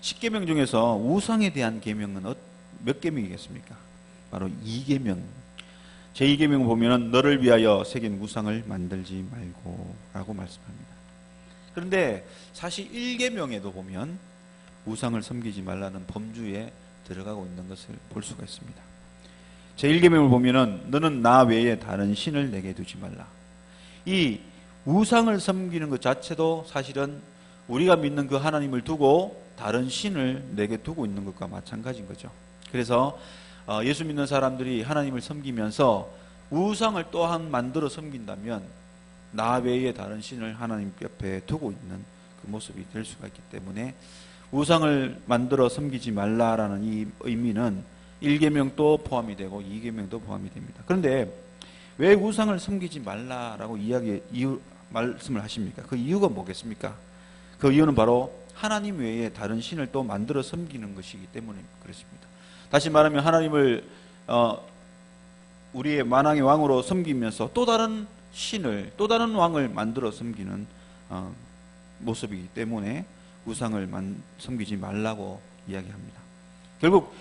십계명 중에서 우상에 대한 계명은 몇 계명이겠습니까? 바로 2계명. 제2계명 보면은 너를 위하여 새긴 우상을 만들지 말고 라고 말씀합니다. 그런데 사실 1계명에도 보면 우상을 섬기지 말라는 범주에 들어가고 있는 것을 볼 수가 있습니다. 제1계명을 보면은 너는 나 외에 다른 신을 내게 두지 말라. 이 우상을 섬기는 것 자체도 사실은 우리가 믿는 그 하나님을 두고 다른 신을 내게 두고 있는 것과 마찬가지인 거죠. 그래서 예수 믿는 사람들이 하나님을 섬기면서 우상을 또한 만들어 섬긴다면 나 외에 다른 신을 하나님 옆에 두고 있는 그 모습이 될 수가 있기 때문에 우상을 만들어 섬기지 말라라는 이 의미는 1계명도 포함이 되고 2계명도 포함이 됩니다. 그런데 왜 우상을 섬기지 말라라고 말씀을 하십니까? 그 이유가 뭐겠습니까? 그 이유는 바로 하나님 외에 다른 신을 또 만들어 섬기는 것이기 때문에 그렇습니다. 다시 말하면 하나님을 우리의 만왕의 왕으로 섬기면서 또 다른 신을, 또 다른 왕을 만들어 섬기는 모습이기 때문에 우상을 섬기지 말라고 이야기합니다. 결국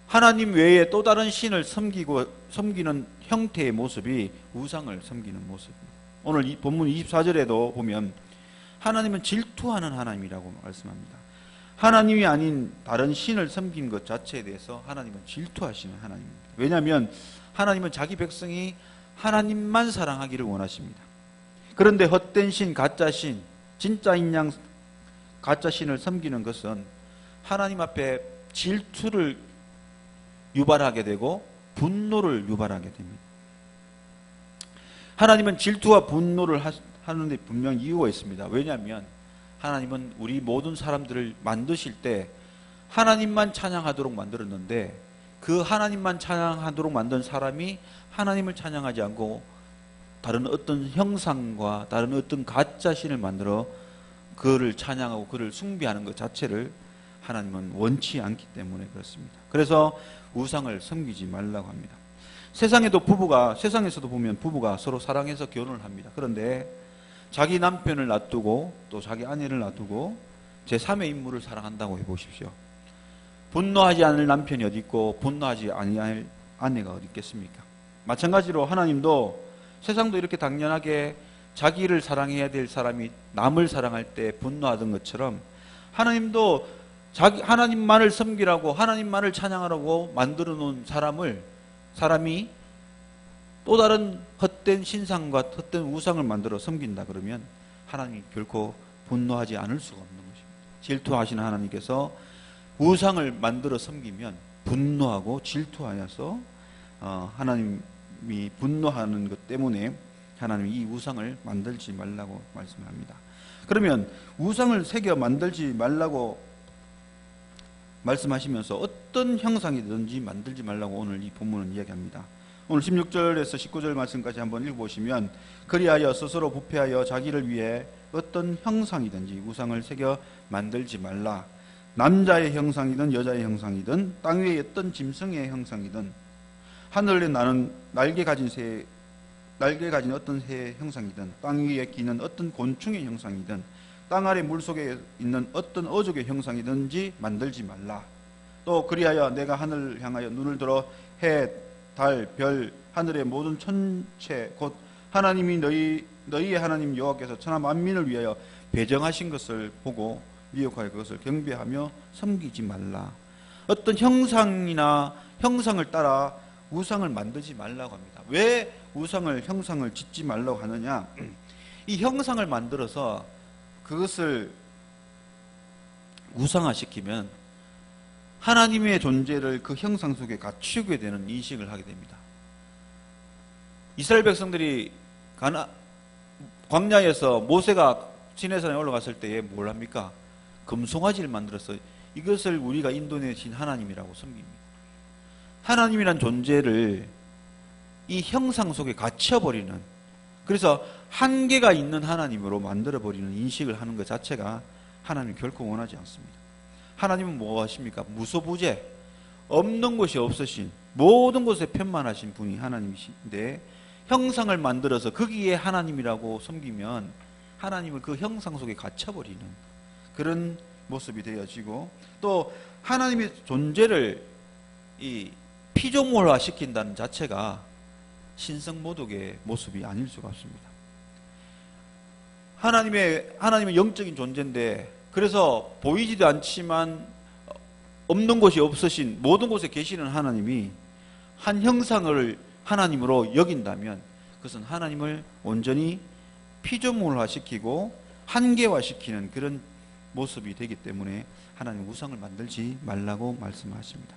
하나님 외에 또 다른 신을 섬기는 형태의 모습이 우상을 섬기는 모습입니다. 오늘 이 본문 24절에도 보면 하나님은 질투하는 하나님이라고 말씀합니다. 하나님이 아닌 다른 신을 섬긴 것 자체에 대해서 하나님은 질투하시는 하나님입니다. 왜냐하면 하나님은 자기 백성이 하나님만 사랑하기를 원하십니다. 그런데 헛된 신, 가짜 신, 진짜인 양 가짜 신을 섬기는 것은 하나님 앞에 질투를 유발하게 되고 분노를 유발하게 됩니다. 하나님은 질투와 분노를 하는데 분명 이유가 있습니다. 왜냐하면 하나님은 우리 모든 사람들을 만드실 때 하나님만 찬양하도록 만들었는데 그 하나님만 찬양하도록 만든 사람이 하나님을 찬양하지 않고 다른 어떤 형상과 다른 어떤 가짜 신을 만들어 그를 찬양하고 그를 숭배하는 것 자체를 하나님은 원치 않기 때문에 그렇습니다. 그래서 우상을 섬기지 말라고 합니다. 세상에서도 보면 부부가 서로 사랑해서 결혼을 합니다. 그런데 자기 남편을 놔두고 또 자기 아내를 놔두고 제3의 인물을 사랑한다고 해보십시오. 분노하지 않을 남편이 어디 있고 분노하지 아니할 아내가 어디 있겠습니까? 마찬가지로 하나님도 세상도 이렇게 당연하게 자기를 사랑해야 될 사람이 남을 사랑할 때 분노하던 것처럼 하나님도 하나님만을 섬기라고 하나님만을 찬양하라고 만들어 놓은 사람이 또 다른 헛된 신상과 헛된 우상을 만들어 섬긴다 그러면 하나님이 결코 분노하지 않을 수가 없는 것입니다. 질투하시는 하나님께서 우상을 만들어 섬기면 분노하고 질투하여서 하나님이 분노하는 것 때문에 하나님이 이 우상을 만들지 말라고 말씀합니다. 그러면 우상을 새겨 만들지 말라고 말씀하시면서 어떤 형상이든지 만들지 말라고 오늘 이 본문은 이야기합니다. 오늘 16절에서 19절 말씀까지 한번 읽어보시면 그리하여 스스로 부패하여 자기를 위해 어떤 형상이든지 우상을 새겨 만들지 말라. 남자의 형상이든 여자의 형상이든 땅 위에 어떤 짐승의 형상이든 하늘에 나는 날개 가진 어떤 새의 형상이든 땅 위에 기는 어떤 곤충의 형상이든 땅 아래 물속에 있는 어떤 어족의 형상이든지 만들지 말라. 또 그리하여 내가 하늘을 향하여 눈을 들어 해, 달, 별, 하늘의 모든 천체 곧 하나님이 너희의 하나님 여호와께서 천하 만민을 위하여 배정하신 것을 보고 미혹하여 그것을 경배하며 섬기지 말라. 어떤 형상이나 형상을 따라 우상을 만들지 말라고 합니다. 왜 형상을 짓지 말라고 하느냐? 이 형상을 만들어서 그것을 우상화시키면 하나님의 존재를 그 형상 속에 갖추게 되는 인식을 하게 됩니다. 이스라엘 백성들이 광야에서 모세가 시내산에 올라갔을 때에 뭘 합니까? 금송아지를 만들어서 이것을 우리가 인도내신 하나님이라고 섬깁니다. 하나님이란 존재를 이 형상 속에 갇혀버리는, 그래서 한계가 있는 하나님으로 만들어버리는 인식을 하는 것 자체가 하나님 결코 원하지 않습니다. 하나님은 뭐 하십니까? 무소부재, 없는 것이 없으신, 모든 것에 편만하신 분이 하나님이신데 형상을 만들어서 거기에 하나님이라고 섬기면 하나님을 그 형상 속에 갇혀버리는 그런 모습이 되어지고, 또 하나님의 존재를 이 피조물화 시킨다는 자체가 신성모독의 모습이 아닐 수가 없습니다. 하나님의 영적인 존재인데, 그래서 보이지도 않지만 없는 곳이 없으신 모든 곳에 계시는 하나님이 한 형상을 하나님으로 여긴다면 그것은 하나님을 온전히 피조물화시키고 한계화시키는 그런 모습이 되기 때문에 하나님 우상을 만들지 말라고 말씀하십니다.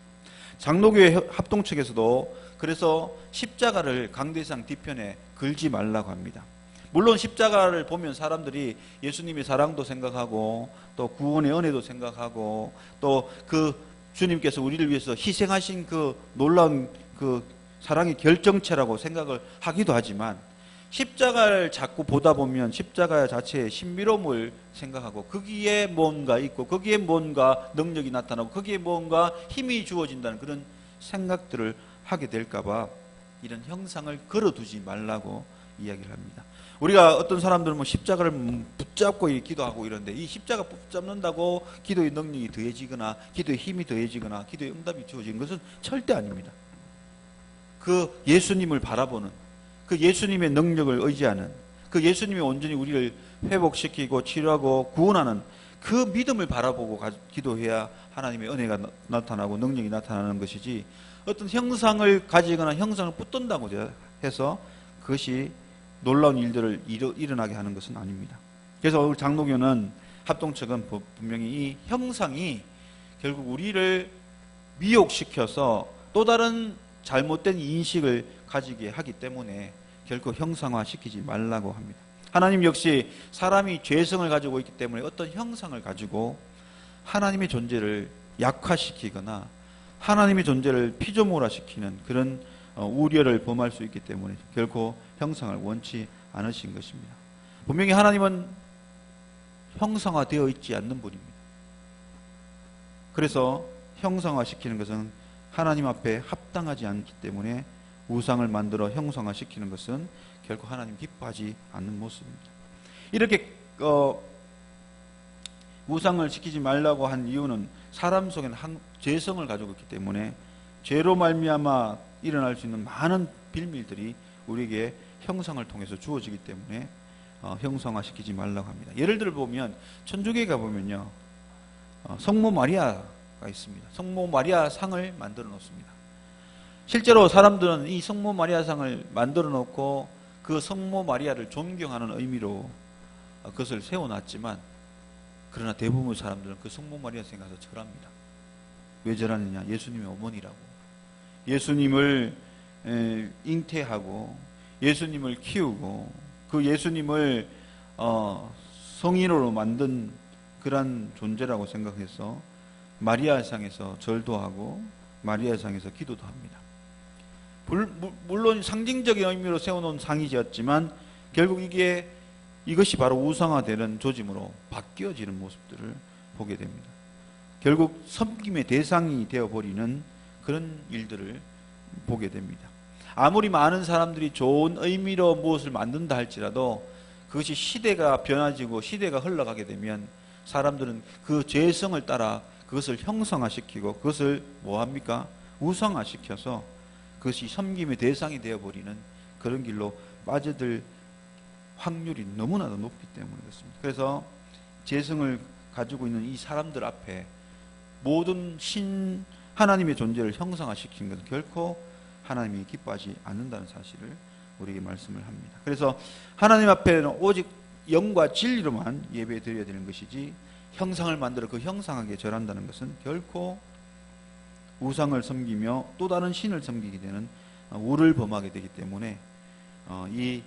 장로교회 합동 측에서도 그래서 십자가를 강대상 뒤편에 걸지 말라고 합니다. 물론 십자가를 보면 사람들이 예수님의 사랑도 생각하고 또 구원의 은혜도 생각하고 또 그 주님께서 우리를 위해서 희생하신 그 놀라운 그 사랑의 결정체라고 생각을 하기도 하지만, 십자가를 자꾸 보다 보면 십자가 자체의 신비로움을 생각하고 거기에 뭔가 있고 거기에 뭔가 능력이 나타나고 거기에 뭔가 힘이 주어진다는 그런 생각들을 하게 될까봐 이런 형상을 걸어두지 말라고 이야기를 합니다. 우리가 어떤 사람들은 뭐 십자가를 붙잡고 기도하고 이런데, 이 십자가 붙잡는다고 기도의 능력이 더해지거나 기도의 힘이 더해지거나 기도의 응답이 주어지는 것은 절대 아닙니다. 그 예수님을 바라보는, 그 예수님의 능력을 의지하는, 그 예수님이 온전히 우리를 회복시키고 치료하고 구원하는 그 믿음을 바라보고 기도해야 하나님의 은혜가 나타나고 능력이 나타나는 것이지, 어떤 형상을 가지거나 형상을 붙든다고 해서 그것이 놀라운 일들을 일어나게 하는 것은 아닙니다. 그래서 우리 장로교는 합동측은 분명히 이 형상이 결국 우리를 미혹시켜서 또 다른 잘못된 인식을 가지게 하기 때문에 결코 형상화시키지 말라고 합니다. 하나님 역시 사람이 죄성을 가지고 있기 때문에 어떤 형상을 가지고 하나님의 존재를 약화시키거나 하나님의 존재를 피조물화시키는 그런 우려를 범할 수 있기 때문에 결코 형상을 원치 않으신 것입니다. 분명히 하나님은 형상화되어 있지 않는 분입니다. 그래서 형상화시키는 것은 하나님 앞에 합당하지 않기 때문에 우상을 만들어 형상화시키는 것은 결코 하나님 기뻐하지 않는 모습입니다. 이렇게 우상을 시키지 말라고 한 이유는 사람 속에는 죄성을 가지고 있기 때문에 죄로 말미암아 일어날 수 있는 많은 빌밀들이 우리에게 형상을 통해서 주어지기 때문에 형상화시키지 말라고 합니다. 예를 들어 보면 천주교에 가보면요, 성모 마리아가 있습니다. 성모 마리아 상을 만들어 놓습니다. 실제로 사람들은 이 성모 마리아 상을 만들어 놓고 그 성모 마리아를 존경하는 의미로 그것을 세워놨지만, 그러나 대부분의 사람들은 그 성모 마리아 생각해서 절합니다. 왜 절하느냐? 예수님의 어머니라고. 예수님을 잉태하고 예수님을 키우고 그 예수님을 성인으로 만든 그런 존재라고 생각해서 마리아상에서 절도 하고 마리아상에서 기도도 합니다. 물론 상징적인 의미로 세워놓은 상이었지만 결국 이것이 바로 우상화되는 조짐으로 바뀌어지는 모습들을 보게 됩니다. 결국 섬김의 대상이 되어버리는 그런 일들을 보게 됩니다. 아무리 많은 사람들이 좋은 의미로 무엇을 만든다 할지라도 그것이 시대가 변화지고 시대가 흘러가게 되면 사람들은 그 죄성을 따라 그것을 형상화시키고 그것을 뭐합니까? 우상화시켜서 그것이 섬김의 대상이 되어버리는 그런 길로 빠져들 확률이 너무나도 높기 때문에 그렇습니다. 그래서 죄성을 가지고 있는 이 사람들 앞에 모든 하나님의 존재를 형상화시킨 것은 결코 하나님이 기뻐하지 않는다는 사실을 우리에게 말씀을 합니다. 그래서 하나님 앞에는 오직 영과 진리로만 예배 드려야 되는 것이지, 형상을 만들어 그 형상하게 절한다는 것은 결코 우상을 섬기며 또 다른 신을 섬기게 되는 우를 범하게 되기 때문에 이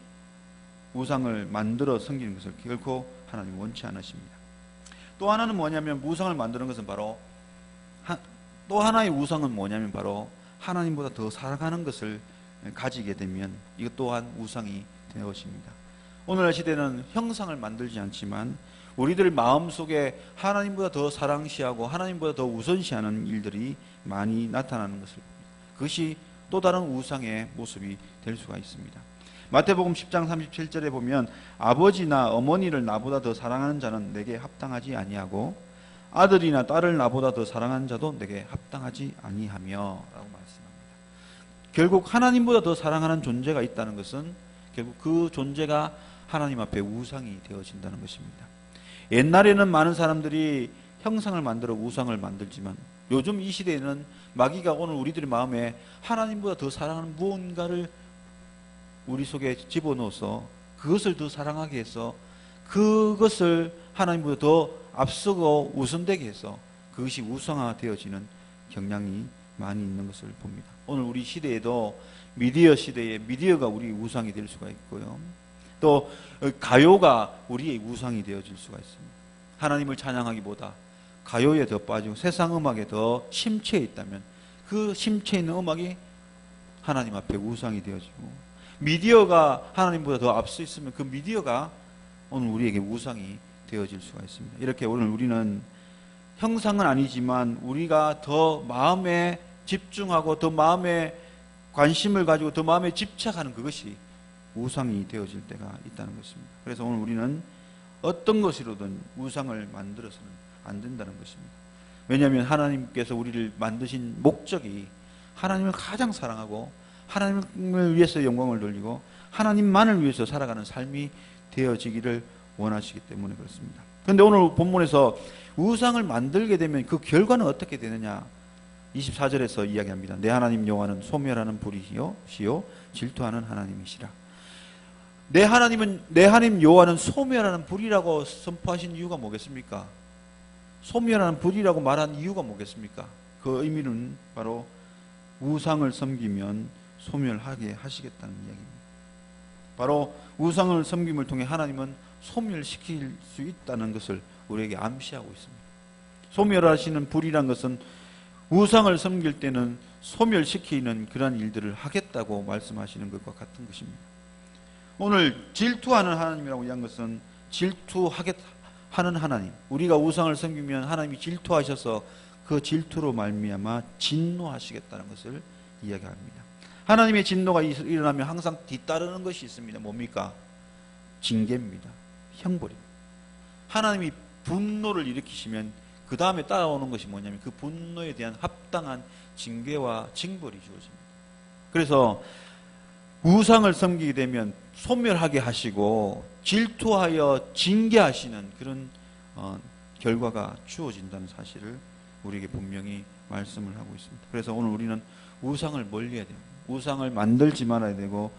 우상을 만들어 섬기는 것을 결코 하나님 원치 않으십니다. 또 하나는 뭐냐면, 우상을 만드는 것은 바로 또 하나의 우상은 뭐냐면 바로 하나님보다 더 살아가는 것을 가지게 되면 이것 또한 우상이 되는 것입니다. 오늘날 시대는 형상을 만들지 않지만 우리들 마음속에 하나님보다 더 사랑시하고 하나님보다 더 우선시하는 일들이 많이 나타나는 것을 봅니다. 그것이 또 다른 우상의 모습이 될 수가 있습니다. 마태복음 10장 37절에 보면 아버지나 어머니를 나보다 더 사랑하는 자는 내게 합당하지 아니하고 아들이나 딸을 나보다 더 사랑하는 자도 내게 합당하지 아니하며 라고 말씀합니다. 결국 하나님보다 더 사랑하는 존재가 있다는 것은 결국 그 존재가 하나님 앞에 우상이 되어진다는 것입니다. 옛날에는 많은 사람들이 형상을 만들어 우상을 만들지만 요즘 이 시대에는 마귀가 오늘 우리들의 마음에 하나님보다 더 사랑하는 무언가를 우리 속에 집어넣어서 그것을 더 사랑하게 해서 그것을 하나님보다 더 앞서고 우선되게 해서 그것이 우상화되어지는 경향이 많이 있는 것을 봅니다. 오늘 우리 시대에도 미디어 시대에 미디어가 우리 우상이 될 수가 있고요. 또 가요가 우리의 우상이 되어질 수가 있습니다. 하나님을 찬양하기보다 가요에 더 빠지고 세상 음악에 더 심취해 있다면 그 심취해 있는 음악이 하나님 앞에 우상이 되어지고, 미디어가 하나님보다 더 앞서 있으면 그 미디어가 오늘 우리에게 우상이 되어질 수가 있습니다. 이렇게 오늘 우리는 형상은 아니지만 우리가 더 마음에 집중하고 더 마음에 관심을 가지고 더 마음에 집착하는 그것이 우상이 되어질 때가 있다는 것입니다. 그래서 오늘 우리는 어떤 것으로든 우상을 만들어서는 안 된다는 것입니다. 왜냐하면 하나님께서 우리를 만드신 목적이 하나님을 가장 사랑하고 하나님을 위해서 영광을 돌리고 하나님만을 위해서 살아가는 삶이 되어지기를 원하시기 때문에 그렇습니다. 그런데 오늘 본문에서 우상을 만들게 되면 그 결과는 어떻게 되느냐? 24절에서 이야기합니다. 내 하나님 여호와는 소멸하는 불이시요 질투하는 하나님이시라. 내 하나님 여호와는 소멸하는 불이라고 선포하신 이유가 뭐겠습니까? 소멸하는 불이라고 말한 이유가 뭐겠습니까? 그 의미는 바로 우상을 섬기면 소멸하게 하시겠다는 이야기입니다. 바로 우상을 섬김을 통해 하나님은 소멸시킬 수 있다는 것을 우리에게 암시하고 있습니다. 소멸하시는 불이란 것은 우상을 섬길 때는 소멸시키는 그런 일들을 하겠다고 말씀하시는 것과 같은 것입니다. 오늘 질투하는 하나님이라고 이야기한 것은 질투하는 하나님, 우리가 우상을 섬기면 하나님이 질투하셔서 그 질투로 말미암아 진노하시겠다는 것을 이야기합니다. 하나님의 진노가 일어나면 항상 뒤따르는 것이 있습니다. 뭡니까? 징계입니다. 형벌입니다. 하나님이 분노를 일으키시면 그 다음에 따라오는 것이 뭐냐면 그 분노에 대한 합당한 징계와 징벌이 주어집니다. 그래서 우상을 섬기게 되면 소멸하게 하시고 질투하여 징계하시는 그런 결과가 주어진다는 사실을 우리에게 분명히 말씀을 하고 있습니다. 그래서 오늘 우리는 우상을 멀리해야 됩니다. 우상을 만들지 말아야 되고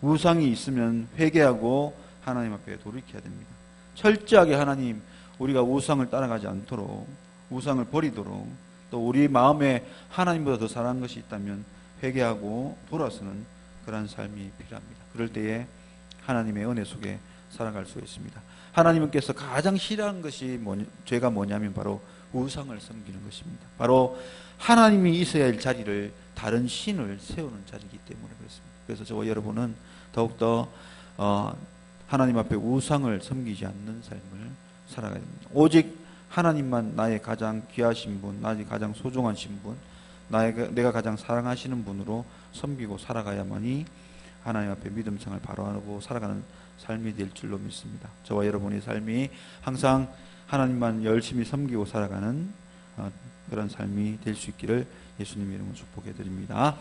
우상이 있으면 회개하고 하나님 앞에 돌이켜야 됩니다. 철저하게 하나님, 우리가 우상을 따라가지 않도록, 우상을 버리도록, 또 우리 마음에 하나님보다 더 사랑하는 것이 있다면 회개하고 돌아서는 그런 삶이 필요합니다. 그럴 때에 하나님의 은혜 속에 살아갈 수 있습니다. 하나님께서 가장 싫어하는 것이 죄가 뭐냐면 바로 우상을 섬기는 것입니다. 바로 하나님이 있어야 할 자리를 다른 신을 세우는 자리이기 때문에 그렇습니다. 그래서 저와 여러분은 더욱더 하나님 앞에 우상을 섬기지 않는 삶을 살아가야 됩니다. 오직 하나님만 나의 가장 귀하신 분, 나의 가장 소중하신 분, 내가 가장 사랑하시는 분으로 섬기고 살아가야만이 하나님 앞에 믿음 생활 바로하고 살아가는 삶이 될 줄로 믿습니다. 저와 여러분의 삶이 항상 하나님만 열심히 섬기고 살아가는 그런 삶이 될 수 있기를 예수님 이름으로 축복해 드립니다.